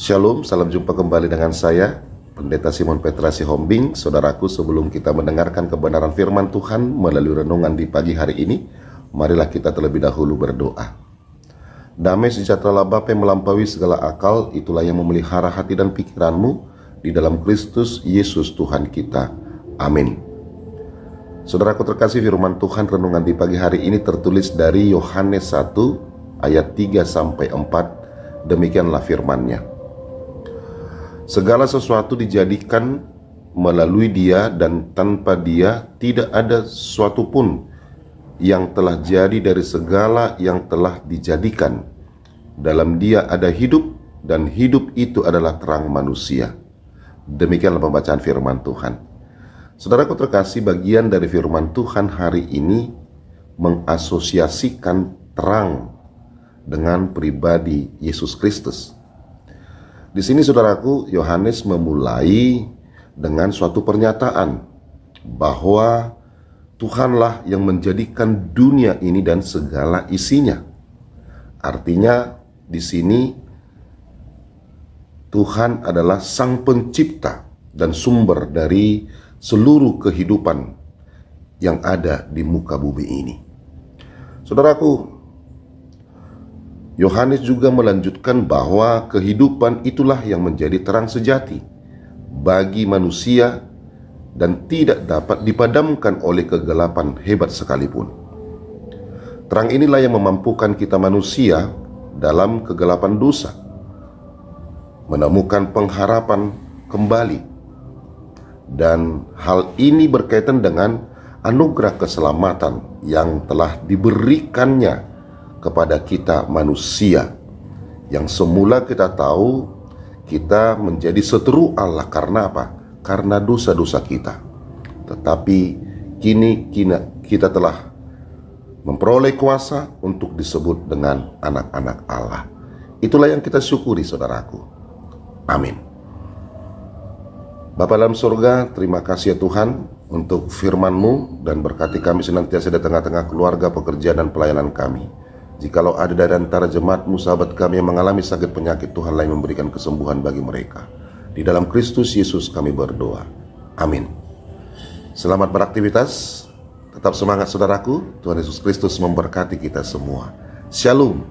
Shalom, salam jumpa kembali dengan saya, Pendeta Simon Petra Sihombing. Saudaraku, sebelum kita mendengarkan kebenaran firman Tuhan melalui renungan di pagi hari ini, marilah kita terlebih dahulu berdoa. Damai sejahtera Bapa yang melampaui segala akal, itulah yang memelihara hati dan pikiranmu di dalam Kristus Yesus Tuhan kita. Amin. Saudaraku terkasih, firman Tuhan renungan di pagi hari ini tertulis dari Yohanes 1 ayat 3-4. Demikianlah firman-Nya. Segala sesuatu dijadikan melalui Dia, dan tanpa Dia tidak ada sesuatu pun yang telah jadi dari segala yang telah dijadikan. Dalam Dia ada hidup, dan hidup itu adalah terang manusia. Demikianlah pembacaan firman Tuhan. Saudaraku terkasih, bagian dari firman Tuhan hari ini mengasosiasikan terang dengan pribadi Yesus Kristus. Di sini saudaraku, Yohanes memulai dengan suatu pernyataan bahwa Tuhanlah yang menjadikan dunia ini dan segala isinya. Artinya di sini Tuhan adalah Sang Pencipta dan sumber dari seluruh kehidupan yang ada di muka bumi ini. Saudaraku, Yohanes juga melanjutkan bahwa kehidupan itulah yang menjadi terang sejati bagi manusia dan tidak dapat dipadamkan oleh kegelapan hebat sekalipun. Terang inilah yang memampukan kita manusia dalam kegelapan dosa menemukan pengharapan kembali, dan hal ini berkaitan dengan anugerah keselamatan yang telah diberikannya kepada kita manusia, yang semula kita tahu kita menjadi seteru Allah. Karena apa? Karena dosa-dosa kita. Tetapi kini kita telah memperoleh kuasa untuk disebut dengan anak-anak Allah. Itulah yang kita syukuri, saudaraku. Amin. Bapa dalam surga, terima kasih ya Tuhan untuk firman-Mu, dan berkati kami senantiasa di tengah-tengah keluarga, pekerjaan, dan pelayanan kami. Jikalau ada dari antara jemaat-Mu, sahabat kami yang mengalami sakit penyakit, Tuhanlah yang memberikan kesembuhan bagi mereka. Di dalam Kristus Yesus kami berdoa. Amin. Selamat beraktivitas. Tetap semangat saudaraku. Tuhan Yesus Kristus memberkati kita semua. Shalom.